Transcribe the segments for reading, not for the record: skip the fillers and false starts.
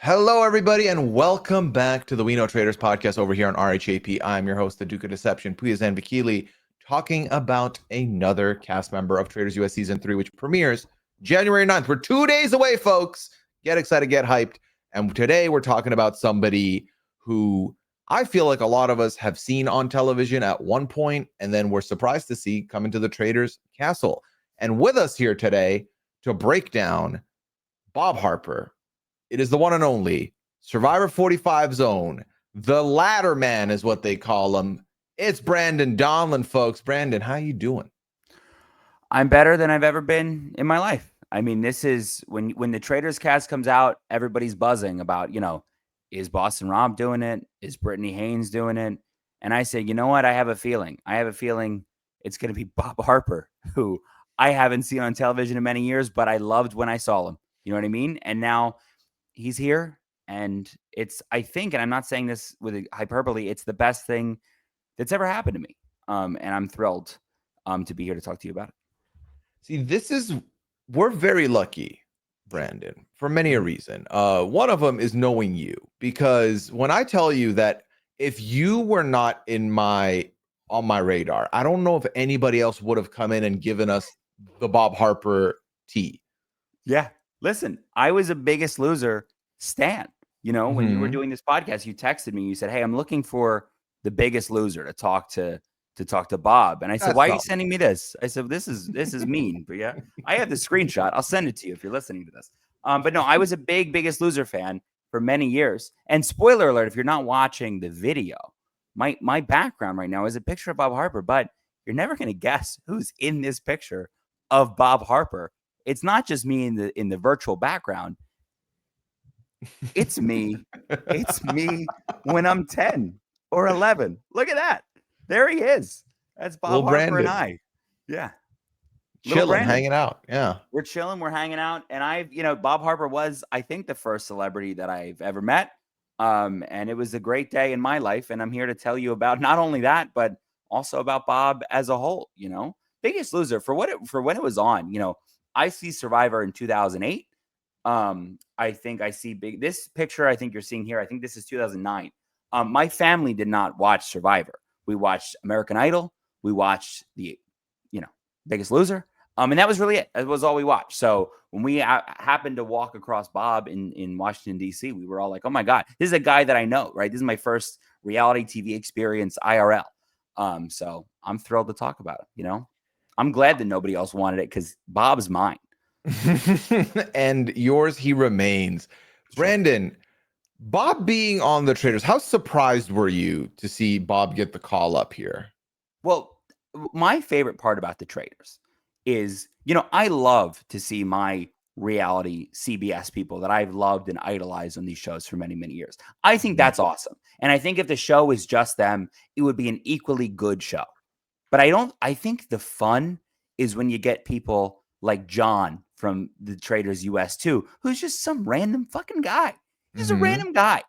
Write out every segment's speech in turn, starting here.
Hello, everybody, and welcome back to the We Know Traitors podcast over here on RHAP. I'm your host, the Duke of Deception, Pooya Zanvikili, talking about another cast member of Traitors US Season 3, which premieres January 9th. We're 2 days away, folks. Get excited, get hyped. And today we're talking about somebody who I feel like a lot of us have seen on television at one point, and then we're surprised to see come into the Traitors castle. And with us here today to break down Bob Harper, it is the one and only Survivor 45's own, the ladder man is what they call him. It's Brandon Donlin, folks. Brandon, how you doing? I'm better than I've ever been in my life. I mean, this is when the Traitors cast comes out, everybody's buzzing about, is Boston Rob doing it? Is Brittany Haynes doing it? And I say, you know what? I have a feeling it's going to be Bob Harper, who I haven't seen on television in many years, but I loved when I saw him. You know what I mean? And now he's here, and I think, and I'm not saying this with hyperbole, it's the best thing that's ever happened to me. And I'm thrilled to be here to talk to you about it. See, we're very lucky, Brandon, for many a reason. One of them is knowing you, because when I tell you that if you were not on my radar, I don't know if anybody else would have come in and given us the Bob Harper tea. Yeah. Listen, I was a Biggest Loser stan. When you were doing this podcast, you texted me, you said, hey, I'm looking for the Biggest Loser to talk to Bob. And I said, why are you sending me this? I said, this is mean. But yeah, I have the screenshot. I'll send it to you if you're listening to this. But no, I was a Biggest Loser fan for many years. And spoiler alert, if you're not watching the video, my background right now is a picture of Bob Harper, but you're never going to guess who's in this picture of Bob Harper. It's not just me in the virtual background. It's me. It's me when I'm 10 or 11. Look at that. There he is. That's Bob Harper and I. Yeah. Chilling, hanging out. Yeah. We're chilling. We're hanging out. And Bob Harper was, I think, the first celebrity that I've ever met. And it was a great day in my life. And I'm here to tell you about not only that, but also about Bob as a whole. Biggest Loser for when it was on. I see Survivor in 2008. I think I see this picture I think you're seeing here. I think this is 2009. My family did not watch Survivor. We watched American Idol. We watched the, Biggest Loser. And that was really it. That was all we watched. So when we happened to walk across Bob in Washington, D.C., we were all like, oh my God, this is a guy that I know, right? This is my first reality TV experience IRL. So I'm thrilled to talk about it. I'm glad that nobody else wanted it because Bob's mine. And yours he remains. Sure. Brandon, Bob being on the Traitors, how surprised were you to see Bob get the call up here? Well, my favorite part about the Traitors is, I love to see my reality CBS people that I've loved and idolized on these shows for many, many years. I think that's awesome. And I think if the show is just them, it would be an equally good show. But I think the fun is when you get people like John from the Traitors US too, who's just some random fucking guy. He's a random guy,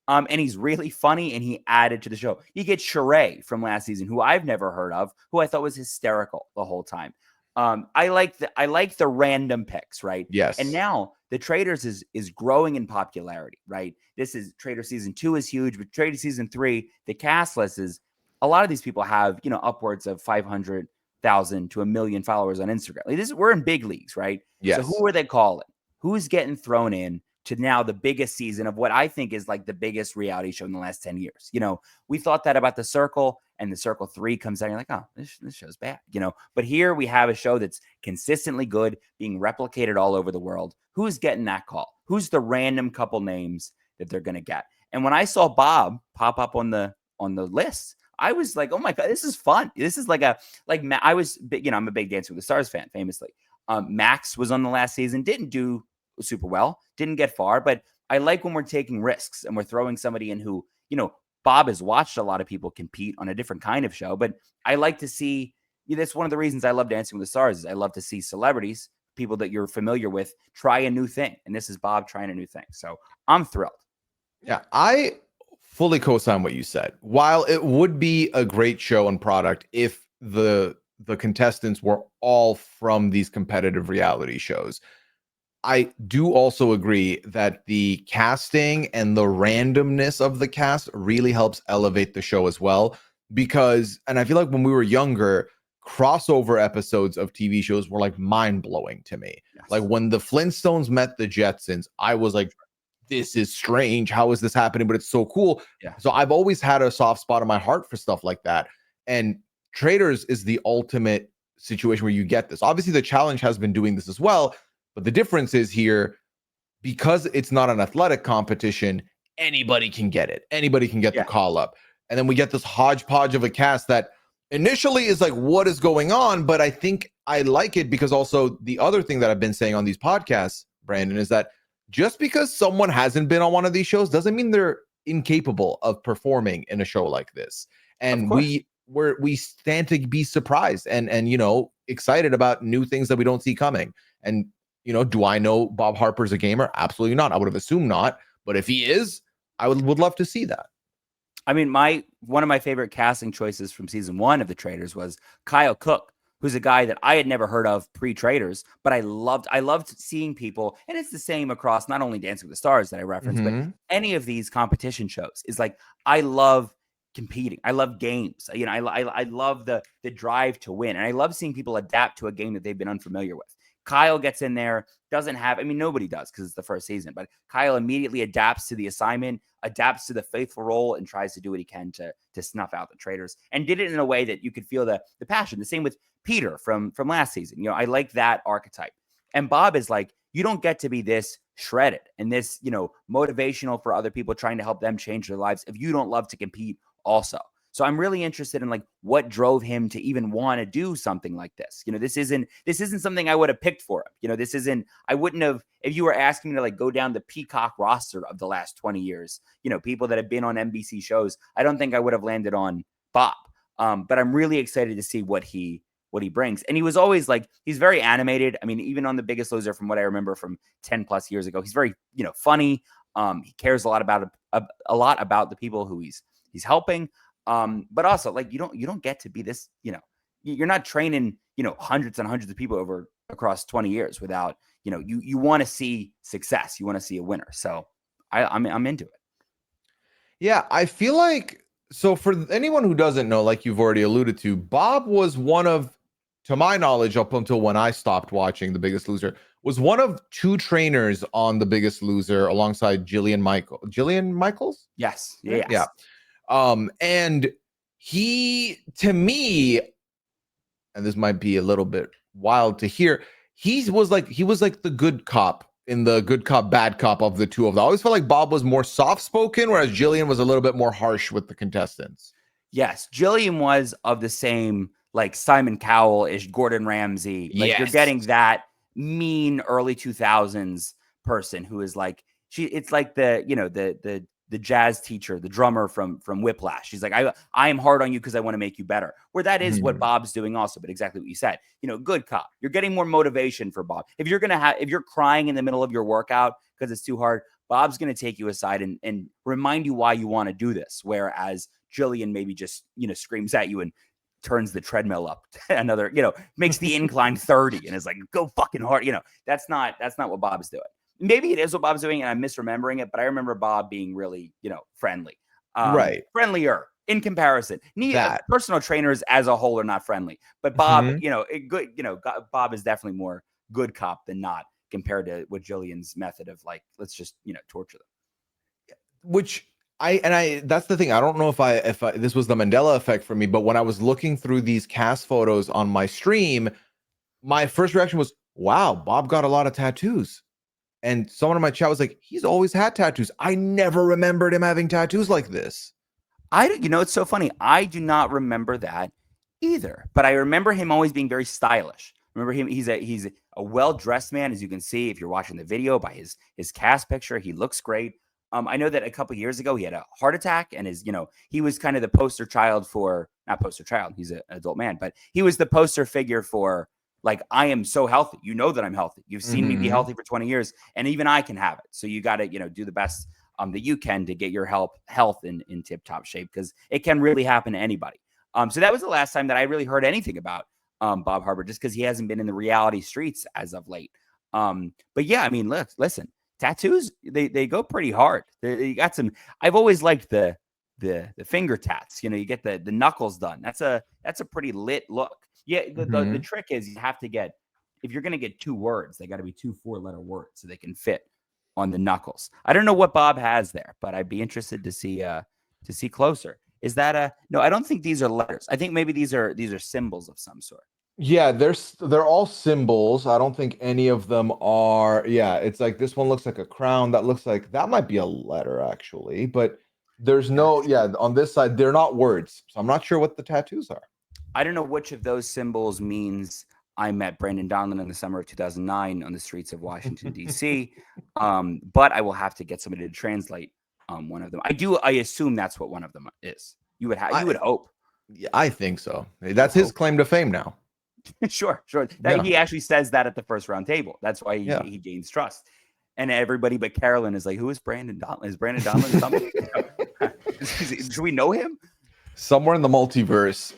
and he's really funny and he added to the show. You get Sheree from last season, who I've never heard of, who I thought was hysterical the whole time. I like the random picks, right? Yes. And now the Traitors is growing in popularity, right? This is Traitor season 2 is huge, but Traitor season 3, the cast list is a lot of these people have, upwards of 500,000 to 1 million followers on Instagram. Like we're in big leagues, right? Yes. So who are they calling? Who's getting thrown in to now the biggest season of what I think is like the biggest reality show in the last 10 years? We thought that about The Circle, and The Circle 3 comes out, and you're like, oh, this show's bad, But here we have a show that's consistently good, being replicated all over the world. Who's getting that call? Who's the random couple names that they're going to get? And when I saw Bob pop up on the list, I was like, oh my God, this is fun. This is I'm a big Dancing with the Stars fan, famously. Max was on the last season, didn't do super well, didn't get far, but I like when we're taking risks and we're throwing somebody in who, Bob has watched a lot of people compete on a different kind of show, but I like to see, that's one of the reasons I love Dancing with the Stars is I love to see celebrities, people that you're familiar with, try a new thing. And this is Bob trying a new thing. So I'm thrilled. Yeah, I fully co-sign what you said. While it would be a great show and product if the contestants were all from these competitive reality shows, I do also agree that the casting and the randomness of the cast really helps elevate the show as well. Because, and I feel like when we were younger, crossover episodes of TV shows were like mind blowing to me. Like Yes. when the Flintstones met the Jetsons, I was like, this is strange. How is this happening? But it's so cool. Yeah. So I've always had a soft spot in my heart for stuff like that. And Traitors is the ultimate situation where you get this. Obviously, the challenge has been doing this as well. But the difference is here, because it's not an athletic competition, anybody can get it. Anybody can get the Yeah. call up. And then we get this hodgepodge of a cast that initially is like, what is going on? But I think I like it because also the other thing that I've been saying on these podcasts, Brandon, is that just because someone hasn't been on one of these shows doesn't mean they're incapable of performing in a show like this. Of And course. we stand to be surprised and you know, excited about new things that we don't see coming. And you know, do I know Bob Harper's a gamer? Absolutely not. I would have assumed not. But if he is, I would love to see that. I mean, one of my favorite casting choices from season 1 of The Traitors was Kyle Cook, who's a guy that I had never heard of pre-Traitors, but I loved seeing people, and it's the same across not only Dancing with the Stars that I referenced, but any of these competition shows. Is like, I love competing. I love games. You know, I love the drive to win, and I love seeing people adapt to a game that they've been unfamiliar with. Kyle gets in there, doesn't have, I mean, nobody does because it's the first season, but Kyle immediately adapts to the assignment, adapts to the faithful role, and tries to do what he can to snuff out the traitors, and did it in a way that you could feel the passion. The same with Peter from last season. You know, I like that archetype. And Bob is like, you don't get to be this shredded and this, you know, motivational for other people, trying to help them change their lives if you don't love to compete also. So I'm really interested in like what drove him to even want to do something like this. You know, this isn't something I would have picked for him. You know, I wouldn't have, if you were asking me to like go down the Peacock roster of the last 20 years, you know, people that have been on NBC shows, I don't think I would have landed on Bob. But I'm really excited to see what he brings. And he was always like, he's very animated. I mean, even on The Biggest Loser, from what I remember from 10 plus years ago, he's very, you know, funny. He cares a lot about the people who he's helping. But also, like, you don't get to be this, you know, you're not training, you know, hundreds and hundreds of people across 20 years without, you know, you want to see success. You want to see a winner. So I'm into it. Yeah, I feel like, so for anyone who doesn't know, like you've already alluded to, Bob was one of, to my knowledge, up until when I stopped watching The Biggest Loser, was one of 2 trainers on The Biggest Loser alongside Jillian Michaels. Yes. Yes. Yeah. And he, to me, and this might be a little bit wild to hear, he was like the good cop in the good cop, bad cop of the two of them. I always felt like Bob was more soft spoken, whereas Jillian was a little bit more harsh with the contestants. Jillian was of the same, like, Simon Cowell-ish, Gordon Ramsay. Like, you're getting that mean early 2000s person who is like, it's like the, you know, the jazz teacher, the drummer from Whiplash. She's like, I am hard on you because I want to make you better. Where that is what Bob's doing also, but exactly what you said. You know, good cop. You're getting more motivation for Bob. If you're crying in the middle of your workout because it's too hard, Bob's going to take you aside and remind you why you want to do this. Whereas Jillian maybe just, you know, screams at you and turns the treadmill up another, you know, makes the incline 30 and is like, go fucking hard. You know, that's not what Bob's doing. Maybe it is what Bob's doing and I'm misremembering it, but I remember Bob being really, you know, friendly, Right. friendlier in comparison. Personal trainers as a whole are not friendly, but Bob, you know, Bob is definitely more good cop than not compared to what Jillian's method of, like, let's just, you know, torture them. Which that's the thing. I don't know if this was the Mandela effect for me, but when I was looking through these cast photos on my stream, my first reaction was, wow, Bob got a lot of tattoos. And someone in my chat was like, he's always had tattoos. I never remembered him having tattoos like this. You know, it's so funny. I do not remember that either, but I remember him always being very stylish. Remember him, he's a well-dressed man, as you can see if you're watching the video by his cast picture. He looks great. I know that a couple years ago he had a heart attack and he was kind of the poster child for, not poster child, he's an adult man, but he was the poster figure for, like, I am so healthy. You know that I'm healthy. You've seen me be healthy for 20 years and even I can have it. So you got to, you know, do the best that you can to get your health in tip-top shape, because it can really happen to anybody. So that was the last time that I really heard anything about Bob Harper, just because he hasn't been in the reality streets as of late. But yeah, I mean, listen, tattoos, they go pretty hard. You got some. I've always liked the finger tats. You get the knuckles done. That's a pretty lit look. Yeah, the trick is you have to get, if you're gonna get 2 words, they got to be 2 4-letter words so they can fit on the knuckles. I don't know what Bob has there, but I'd be interested to see closer. Is that no? I don't think these are letters. I think maybe these are symbols of some sort. Yeah, they're all symbols. I don't think any of them are. Yeah, it's like this one looks like a crown. That might be a letter actually, but there's no. Yeah, on this side they're not words, so I'm not sure what the tattoos are. I don't know which of those symbols means I met Brandon Donlin in the summer of 2009 on the streets of Washington, D.C. But I will have to get somebody to translate one of them. I assume that's what one of them is. You would hope. Yeah, I think so. That's his claim to fame now. Sure. He actually says that at the first round table. That's why he gains trust. And everybody but Carolyn is like, who is Brandon Donlin? Is Brandon Donlin something? Should we know him? Somewhere in the multiverse,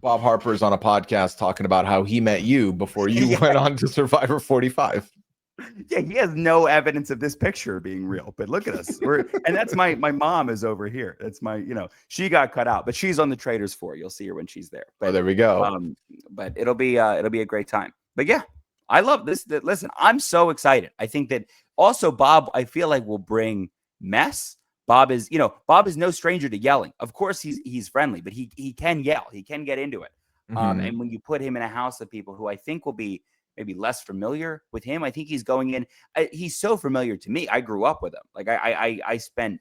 Bob Harper is on a podcast talking about how he met you before you went on to Survivor 45. Yeah, he has no evidence of this picture being real, but look at us. And that's my mom is over here. That's my, she got cut out, but she's on the Traitors 4. You'll see her when she's there. But, there we go. But it'll be a great time. But yeah, I love this. Listen, I'm so excited. I think that also Bob, I feel like, will bring mess. Bob is no stranger to yelling. Of course, he's friendly, but he can yell. He can get into it. And when you put him in a house of people who I think will be maybe less familiar with him, I think he's going in. He's so familiar to me. I grew up with him. Like I spent,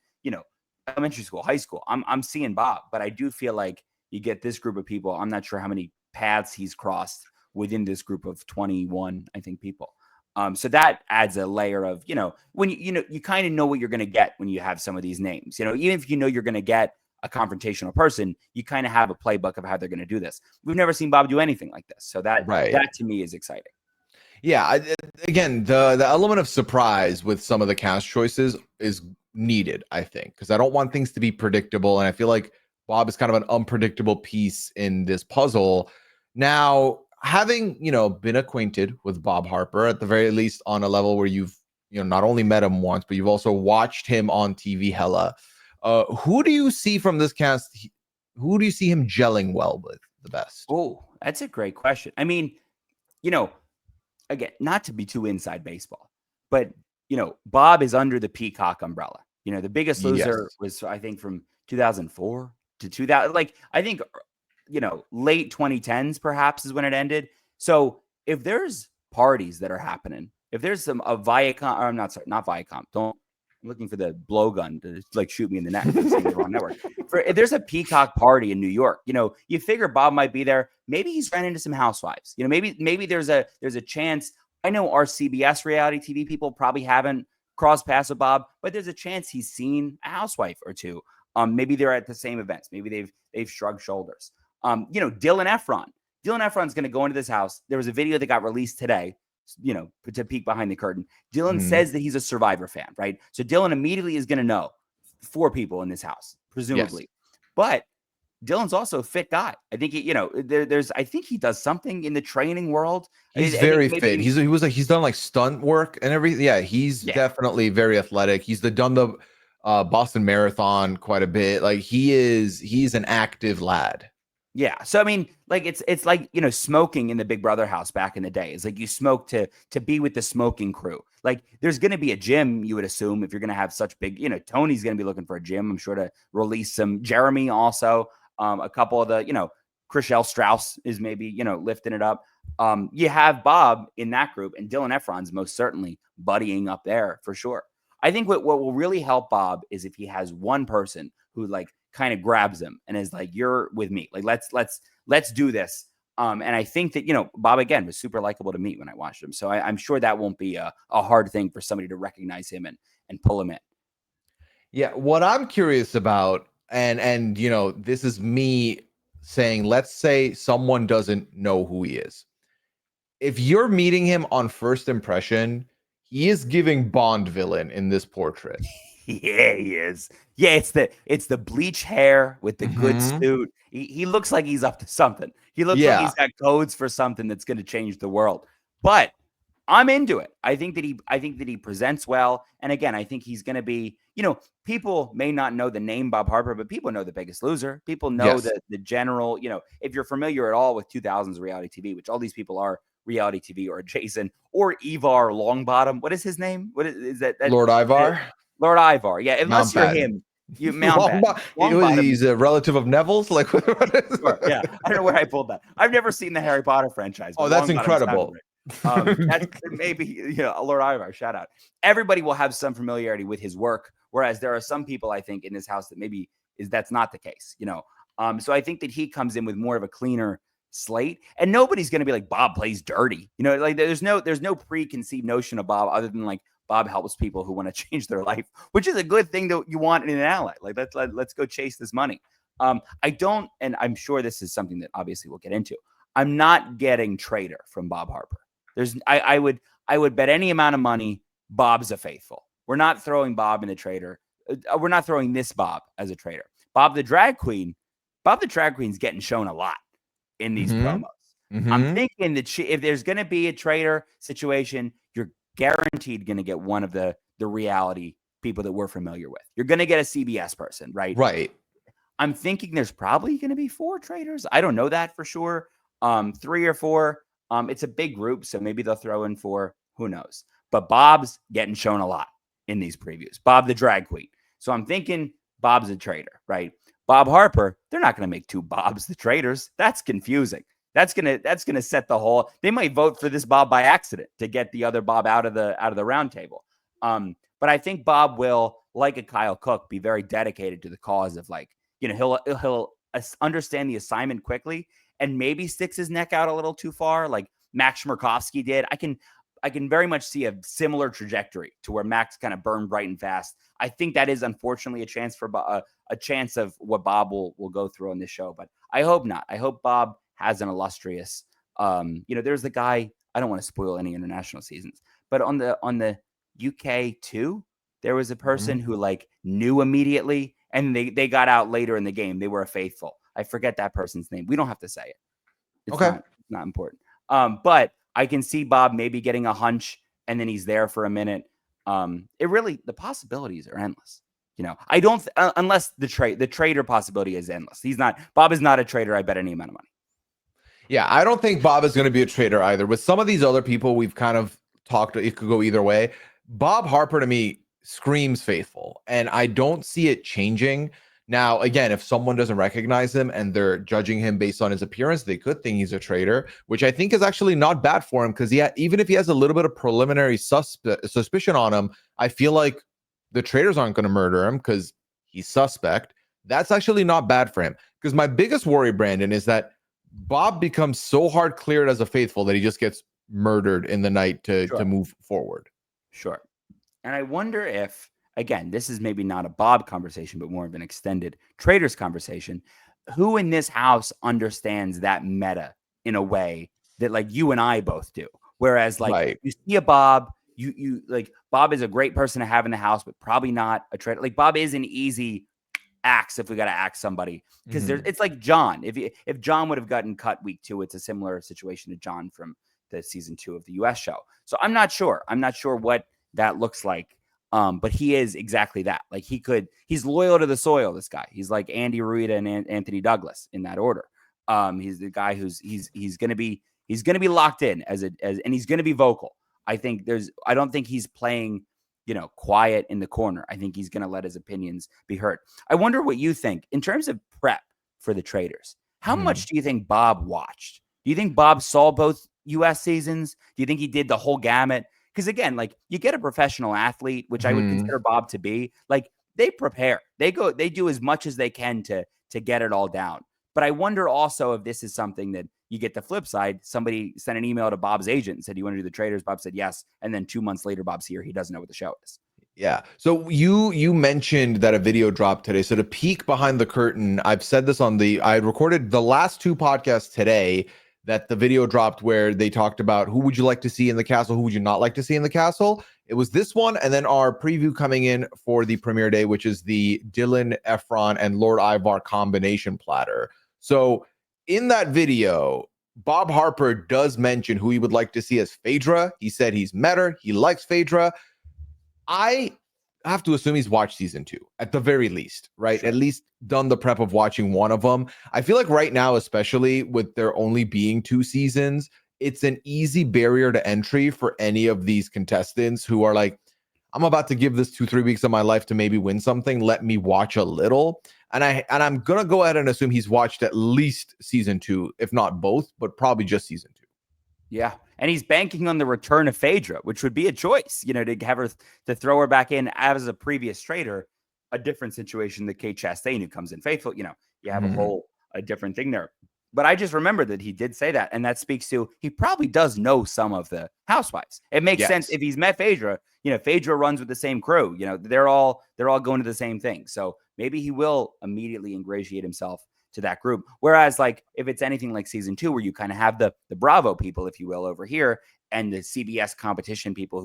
elementary school, high school. I'm seeing Bob, but I do feel like you get this group of people. I'm not sure how many paths he's crossed within this group of 21, I think, people. So that adds a layer of, when you kind of know what you're going to get when you have some of these names, even if you're going to get a confrontational person, you kind of have a playbook of how they're going to do this. We've never seen Bob do anything like this. So that to me is exciting. Yeah. Again, the element of surprise with some of the cast choices is needed, I think, because I don't want things to be predictable. And I feel like Bob is kind of an unpredictable piece in this puzzle. Now, having, been acquainted with Bob Harper, at the very least on a level where you've, not only met him once, but you've also watched him on TV hella. Who do you see from this cast? Who do you see him gelling well with the best? Oh, that's a great question. I mean, again, not to be too inside baseball, but, Bob is under the Peacock umbrella. The Biggest Loser was, I think, from 2004 to 2000. Like, I think, late 2010s perhaps is when it ended. So if there's parties that are happening, if there's not Viacom, I'm looking for the blowgun to like shoot me in the neck. The wrong network. If there's a Peacock party in New York, you figure Bob might be there. Maybe he's ran into some housewives. Maybe there's a chance. I know our CBS reality TV people probably haven't crossed paths with Bob, but there's a chance he's seen a housewife or two. Maybe they're at the same events. Maybe they've shrugged shoulders. Dylan Efron. Dylan Efron's going to go into this house. There was a video that got released today, to peek behind the curtain. Dylan says that he's a Survivor fan, right? So Dylan immediately is going to know 4 people in this house, presumably. Yes. But Dylan's also a fit guy. I think I think he does something in the training world. He's very fit. He's done like stunt work and everything. Yeah, he's definitely very athletic. He's done the Boston Marathon quite a bit. Like he's an active lad. Yeah. So, I mean, like, it's like, smoking in the Big Brother house back in the day. It's like you smoke to be with the smoking crew. Like, there's going to be a gym, you would assume, if you're going to have such big, Tony's going to be looking for a gym, I'm sure, to release some. Jeremy also, a couple of the, Chriselle Strauss is maybe, lifting it up. You have Bob in that group, and Dylan Efron's most certainly buddying up there for sure. I think what will really help Bob is if he has one person who, like, kind of grabs him and is like, you're with me. Like, let's do this. And I think that, Bob, again, was super likable to meet when I watched him. So I'm sure that won't be a hard thing for somebody to recognize him and pull him in. Yeah. What I'm curious about, and this is me saying, let's say someone doesn't know who he is. If you're meeting him on first impression, he is giving Bond villain in this portrait. Yeah, he is. Yeah, it's the bleach hair with the good suit. He looks like he's up to something. He looks like he's got codes for something that's going to change the world. But I'm into it. I think that he presents well. And again, I think he's going to be, people may not know the name Bob Harper, but people know The Biggest Loser. People know Yes. the general, if you're familiar at all with 2000s reality TV, which all these people are reality TV, or Jason or Ivar Longbottom. What is his name? What is that? Lord Ivar? Lord Ivar. Yeah. Unless you're Mountbatten. him, you Mountbatten. He's a relative of Neville's? Like, what is Sure, yeah. I don't know where I pulled that. I've never seen the Harry Potter franchise. Oh, But that's Longbottom sounded incredible. right. That's maybe Lord Ivar, shout out. Everybody will have some familiarity with his work, whereas there are some people I think in this house that maybe that's not the case. So I think that he comes in with more of a cleaner slate, and nobody's going to be like Bob plays dirty. Like there's no preconceived notion of Bob other than like Bob helps people who want to change their life, which is a good thing that you want in an ally. Like let's go chase this money. I don't, and I'm sure this is something that obviously we'll get into. I'm not getting traitor from Bob Harper. I would bet any amount of money Bob's a faithful. We're not throwing Bob in the traitor. We're not throwing this Bob as a traitor. Bob the drag queen's getting shown a lot in these promos. I'm thinking that if there's going to be a traitor situation, you're guaranteed going to get one of the reality people that we're familiar with. You're going to get a CBS person, right? Right. I'm thinking there's probably going to be 4 traitors. I don't know that for sure. 3 or 4. It's a big group, so maybe they'll throw in 4. Who knows? But Bob's getting shown a lot in these previews. Bob the drag queen. So I'm thinking Bob's a traitor, right? Bob Harper, they're not going to make 2 Bobs the traitors. That's confusing. That's gonna set the whole. They might vote for this Bob by accident to get the other Bob out of the round table. But I think Bob will, like a Kyle Cook, be very dedicated to the cause of he'll understand the assignment quickly and maybe sticks his neck out a little too far, like Max Schmerkovsky did. I can very much see a similar trajectory to where Max kind of burned bright and fast. I think that is unfortunately a chance for a chance of what Bob will go through on this show, but I hope not. I hope Bob has an illustrious. There's the guy. I don't want to spoil any international seasons, but on the UK too, there was a person who knew immediately, and they got out later in the game. They were a faithful. I forget that person's name. We don't have to say it. It's not important. But I can see Bob maybe getting a hunch, and then he's there for a minute. The possibilities are endless. I don't unless the traitor possibility is endless. Bob is not a traitor. I bet any amount of money. Yeah, I don't think Bob is going to be a traitor either. With some of these other people we've kind of talked, it could go either way. Bob Harper to me screams faithful, and I don't see it changing. Now, again, if someone doesn't recognize him and they're judging him based on his appearance, they could think he's a traitor, which I think is actually not bad for him, because even if he has a little bit of preliminary suspicion on him, I feel like the traitors aren't going to murder him because he's suspect. That's actually not bad for him, because my biggest worry, Brandon, is that Bob becomes so hard cleared as a faithful that he just gets murdered in the night to move forward. Sure. And I wonder if, again, this is maybe not a Bob conversation, but more of an extended traitors conversation. Who in this house understands that meta in a way that you and I both do? Whereas you see a Bob, you Bob is a great person to have in the house, but probably not a traitor. Bob is an easy axe if we got to axe somebody, because it's like John. If John would have gotten cut week 2, it's a similar situation to John from the season 2 of the US show. So I'm not sure what that looks like. But he is exactly that. He's loyal to the soil. This guy, he's like Andy Ruida and Anthony Douglas in that order. He's the guy he's going to be locked in and he's going to be vocal. I don't think he's playing, quiet in the corner. I think he's going to let his opinions be heard. I wonder what you think in terms of prep for the traitors. How much do you think Bob watched? Do you think Bob saw both US seasons? Do you think he did the whole gamut? Because again, you get a professional athlete, which I would consider Bob to be, they prepare, they do as much as they can to get it all down. But I wonder also if this is something that you get the flip side. Somebody sent an email to Bob's agent and said, "You want to do the traitors?" Bob said yes. And then 2 months later, Bob's here. He doesn't know what the show is. Yeah. So you mentioned that a video dropped today. So to peek behind the curtain, I've said this I recorded the last 2 podcasts today, that the video dropped where they talked about who would you like to see in the castle, who would you not like to see in the castle. It was this one, and then our preview coming in for the premiere day, which is the Dylan, Efron, and Lord Ivar combination platter. So in that video, Bob Harper does mention who he would like to see as Phaedra. He said he's met her. He likes Phaedra. I have to assume he's watched season 2 at the very least, right? Sure. At least done the prep of watching one of them. I feel like right now, especially with there only being 2 seasons, it's an easy barrier to entry for any of these contestants who are like, I'm about to give this 2-3 weeks of my life to maybe win something. Let me watch a little. And I'm gonna go ahead and assume he's watched at least season 2, if not both, but probably just season 2. Yeah. And he's banking on the return of Phaedra, which would be a choice, to have her, to throw her back in as a previous traitor, a different situation than Kate Chastain, who comes in faithful. You have a different thing there. But I just remember that he did say that. And that speaks to, he probably does know some of the housewives. It makes sense if he's met Phaedra. Phaedra runs with the same crew. They're all going to the same thing. So maybe he will immediately ingratiate himself to that group. Whereas, like, if it's anything like season 2, where you kind of have the Bravo people, if you will, over here, and the CBS competition people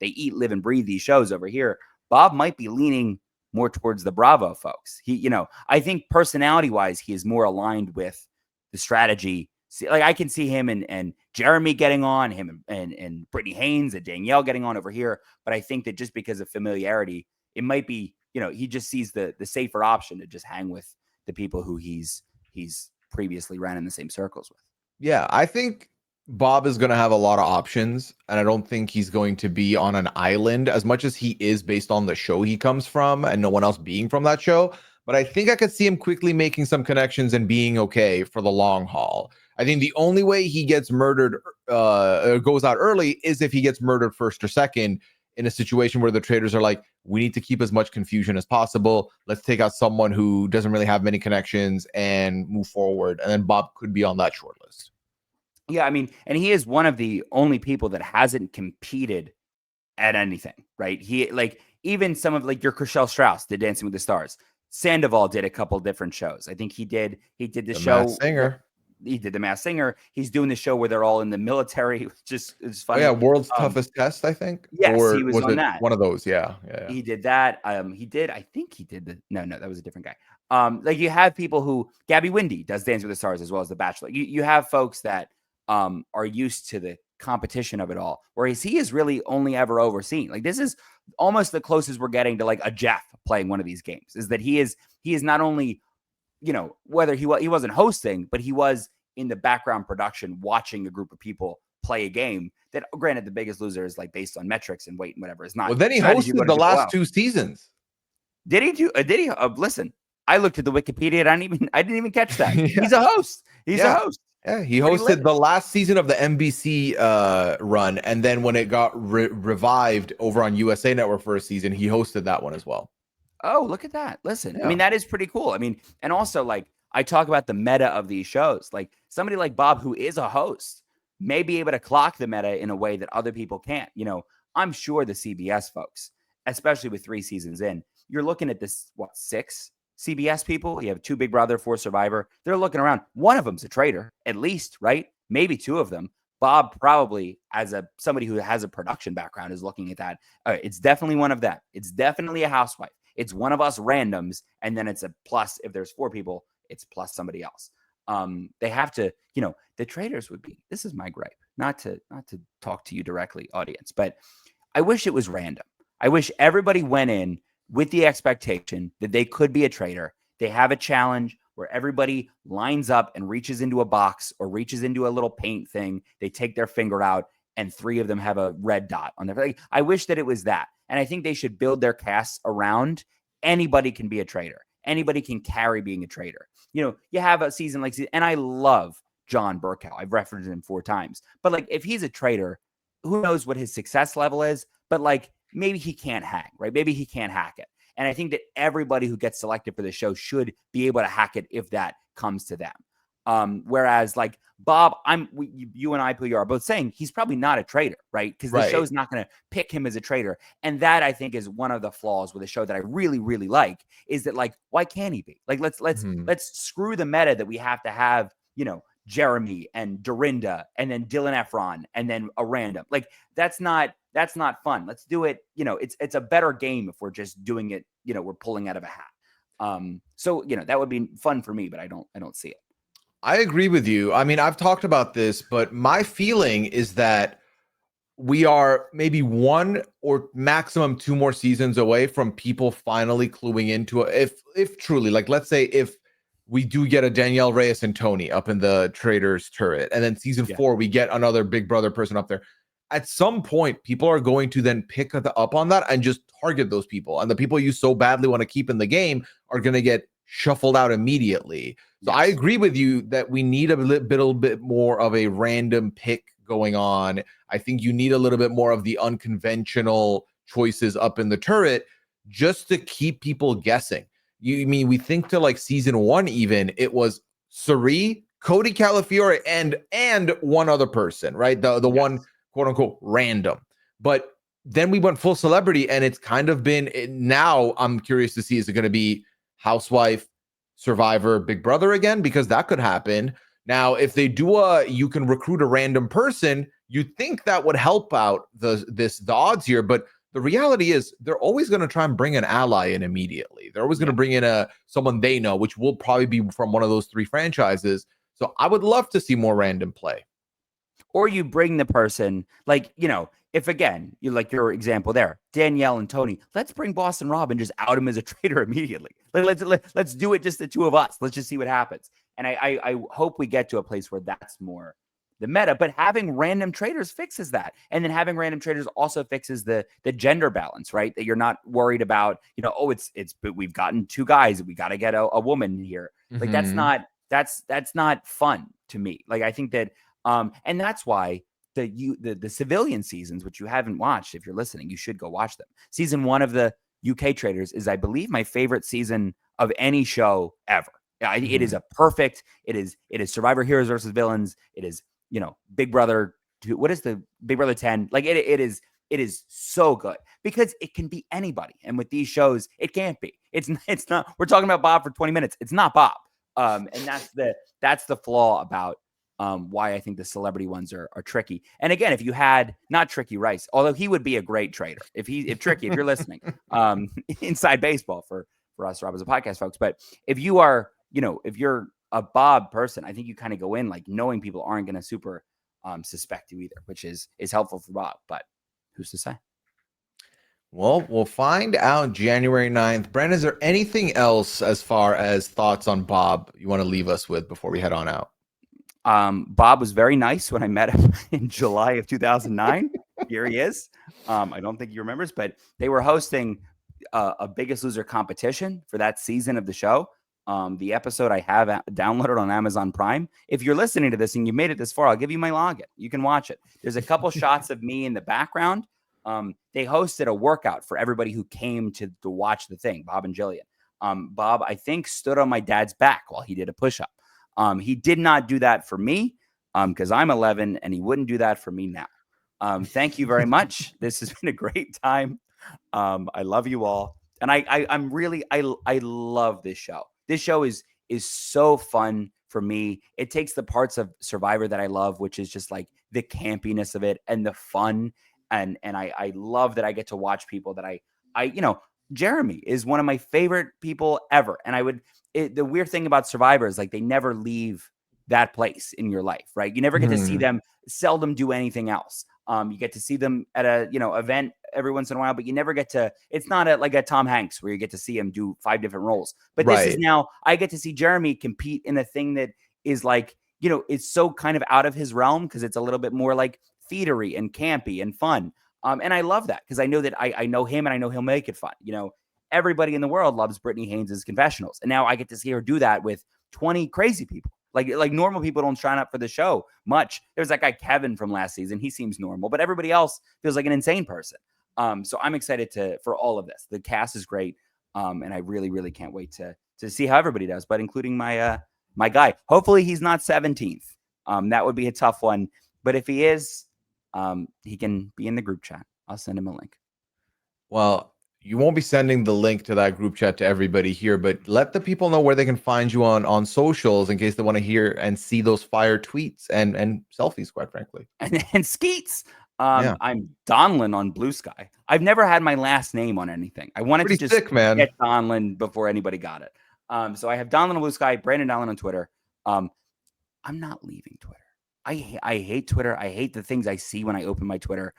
they eat, live, and breathe these shows over here, Bob might be leaning more towards the Bravo folks. I think personality wise, he is more aligned with the strategy. Like, I can see him and Jeremy getting on, him and Brittany Haynes and Danielle getting on over here. But I think that just because of familiarity, it might be, he just sees the safer option to just hang with the people who he's previously ran in the same circles with. Yeah, I think Bob is going to have a lot of options, and I don't think he's going to be on an island as much as he is based on the show he comes from and no one else being from that show. But I think I could see him quickly making some connections and being okay for the long haul. I think the only way he gets murdered, goes out early, is if he gets murdered first or second, in a situation where the traders are like, we need to keep as much confusion as possible. Let's take out someone who doesn't really have many connections and move forward. And then Bob could be on that short list. Yeah, I mean, and he is one of the only people that hasn't competed at anything, right? He, like, even some of, like, your Chriselle Strauss did Dancing with the Stars. Sandoval did a couple different shows. I think he did the show. Masked Singer. He did the Masked Singer. He's doing the show where they're all in the military. It's funny. Oh yeah, World's Toughest Test, I think. Yes, or he was on that. One of those? Yeah. He did that. I think he did no, that was a different guy. Like, you have people who, Gabby Windey does Dance with the Stars as well as The Bachelor. You have folks that are used to the competition of it all, whereas he is really only ever overseen. Like, this is almost the closest we're getting to, like, a Jeff playing one of these games, is that he is not only, whether he wasn't hosting, but he was in the background production watching a group of people play a game that, granted, The Biggest Loser is, like, based on metrics and weight and whatever. It's not. Well, then he hosted the last 2 seasons. Did he do? Did he? Listen, I looked at the Wikipedia. I didn't even catch that. Yeah. He's a host. He's a host. Yeah, he hosted the last season of the NBC run, and then when it got revived over on USA Network for a season, he hosted that one as well. Oh, look at that. Listen, I mean, that is pretty cool. I mean, and also, like, I talk about the meta of these shows. Like, somebody like Bob, who is a host, may be able to clock the meta in a way that other people can't. I'm sure the CBS folks, especially with 3 seasons in, you're looking at this, 6 CBS people? You have 2 Big Brother, 4 Survivor. They're looking around. One of them's a traitor, at least, right? Maybe 2 of them. Bob probably, as somebody who has a production background, is looking at that. It's definitely one of them. It's definitely a housewife. It's one of us randoms, and then it's a plus. If there's 4 people, it's plus somebody else. They have to, the traitors would be. This is my gripe. Not to talk to you directly, audience, but I wish it was random. I wish everybody went in with the expectation that they could be a traitor. They have a challenge where everybody lines up and reaches into a box or reaches into a little paint thing. They take their finger out, and 3 of them have a red dot on their. Like, I wish that it was that. And I think they should build their casts around anybody can be a traitor. Anybody can carry being a traitor. You have a season like, and I love John Burkow. I've referenced him 4 times. But, like, if he's a traitor, who knows what his success level is? But, like, maybe he can't hang, right? Maybe he can't hack it. And I think that everybody who gets selected for the show should be able to hack it if that comes to them. Whereas, like, Bob, you and I, Pooya, are both saying he's probably not a traitor, right? Because the show's not going to pick him as a traitor. And that, I think, is one of the flaws with a show that I really, really like, is that, like, why can't he be? Like, let's screw the meta that we have to have, Jeremy and Dorinda and then Dylan Efron and then a random. Like, that's not fun. Let's do it. It's a better game if we're just doing it, we're pulling out of a hat. So, that would be fun for me, but I don't see it. I agree with you. I mean, I've talked about this, but my feeling is that we are maybe one or maximum two more seasons away from people finally cluing into it. If truly, like, let's say if we do get a Danielle Reyes and Tony up in the Traitors turret, and then season Yeah. 4 we get another Big Brother person up there. At some point, people are going to then pick up on that and just target those people. And the people you so badly want to keep in the game are going to get shuffled out immediately. So I Yes. agree with you that we need a little bit more of a random pick going on. I think you need a little bit more of the unconventional choices up in the turret just to keep people guessing. You mean we think to like season 1 even, it was Suri, Cody Calafiore, and one other person, right? The Yes. one quote unquote random. But then we went full celebrity, and it's kind of been now. I'm curious to see, is it going to be Housewife, Survivor, Big Brother again? Because that could happen. Now, if they do you can recruit a random person, you'd think that would help out the odds here. But the reality is they're always going to try and bring an ally in immediately. They're always going to bring in someone they know, which will probably be from one of those 3 franchises. So I would love to see more random play. Or you bring the person, like, if again, you like your example there, Danielle and Tony, let's bring Boston Rob and just out him as a traitor immediately. Let's do it, just the two of us. Let's just see what happens. And I hope we get to a place where that's more the meta, but having random traitors fixes that. And then having random traitors also fixes the gender balance, right? That you're not worried about, but we've gotten 2 guys, we got to get a woman here. Like that's not fun to me. Like I think that and that's why the civilian seasons, which you haven't watched, if you're listening, you should go watch them. Season 1 of the UK Traitors is, I believe, my favorite season of any show ever. It is a perfect. It is Survivor Heroes versus Villains. It is Big Brother 2. What is the Big Brother 10? Like it is so good because it can be anybody, and with these shows, it can't be. It's not. We're talking about Bob for 20 minutes. It's not Bob. And that's the flaw about why I think the celebrity ones are tricky. And again, if you had not Tricky Rice, although he would be a great traitor, if Tricky, if you're listening, inside baseball for us, Rob, as a podcast, folks. But if you are, if you're a Bob person, I think you kind of go in like knowing people aren't going to super suspect you either, which is helpful for Bob. But who's to say? Well, we'll find out January 9th. Brandon, is there anything else as far as thoughts on Bob you want to leave us with before we head on out? Bob was very nice when I met him in July of 2009. Here he is. I don't think he remembers, but they were hosting a Biggest Loser competition for that season of the show. The episode I have downloaded on Amazon Prime. If you're listening to this and you made it this far, I'll give you my login. You can watch it. There's a couple shots of me in the background. They hosted a workout for everybody who came to watch the thing, Bob and Jillian. Bob, I think, stood on my dad's back while he did a push-up. He did not do that for me because I'm 11, and he wouldn't do that for me now. Thank you very much. This has been a great time. I love you all. And I love this show. This show is so fun for me. It takes the parts of Survivor that I love, which is just like the campiness of it and the fun. And I love that I get to watch people that Jeremy is one of my favorite people ever. And the weird thing about Survivor is like they never leave that place in your life, right? You never get to see them, seldom do anything else. You get to see them at a event every once in a while, but you never get to. It's not like a Tom Hanks where you get to see him do 5 different roles. But this is now I get to see Jeremy compete in a thing that is like it's so kind of out of his realm because it's a little bit more like theatery and campy and fun. And I love that because I know that I know him and I know he'll make it fun. Everybody in the world loves Brittany Haynes' confessionals. And now I get to see her do that with 20 crazy people. Like normal people don't sign up for the show much. There's that guy Kevin from last season. He seems normal, but everybody else feels like an insane person. So I'm excited for all of this. The cast is great. And I really, really can't wait to see how everybody does, but including my guy. Hopefully he's not 17th. That would be a tough one. But if he is, he can be in the group chat. I'll send him a link. Well, you won't be sending the link to that group chat to everybody here, but let the people know where they can find you on socials in case they want to hear and see those fire tweets and selfies, quite frankly. And skeets. I'm Donlin on Blue Sky. I've never had my last name on anything. I wanted to just get Donlin before anybody got it. So I have Donlin on Blue Sky, Brandon Donlin on Twitter. I'm not leaving Twitter. I hate Twitter. I hate the things I see when I open my Twitter.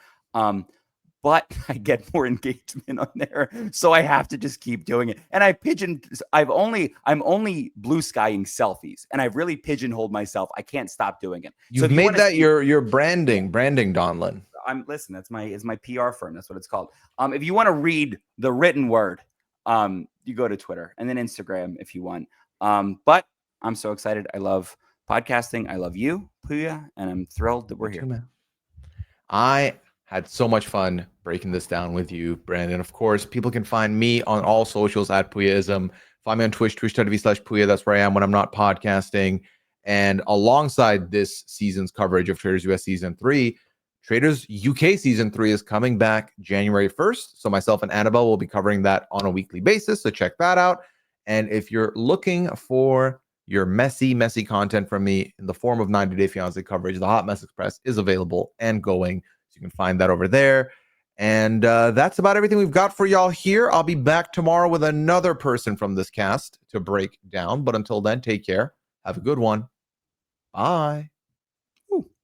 But I get more engagement on there, so I have to just keep doing it. And I'm only blue skying selfies, and I've really pigeonholed myself. I can't stop doing it. You've if you made wanna that see- your branding Donlin. listen. That's my PR firm. That's what it's called. If you want to read the written word, you go to Twitter and then Instagram if you want. But I'm so excited. I love podcasting. I love you, Pooya, and I'm thrilled that we're here. Man. I had so much fun breaking this down with you, Brandon. Of course, people can find me on all socials at Pooyaism. Find me on Twitch, twitch.tv/Pooya. That's where I am when I'm not podcasting. And alongside this season's coverage of Traitors US Season 3, Traitors UK Season 3 is coming back January 1st. So myself and Annabelle will be covering that on a weekly basis. So check that out. And if you're looking for your messy content from me in the form of 90 Day Fiancé coverage, the Hot Mess Express is available and going. So you can find that over there. And that's about everything we've got for y'all here. I'll be back tomorrow with another person from this cast to break down. But until then, take care. Have a good one. Bye.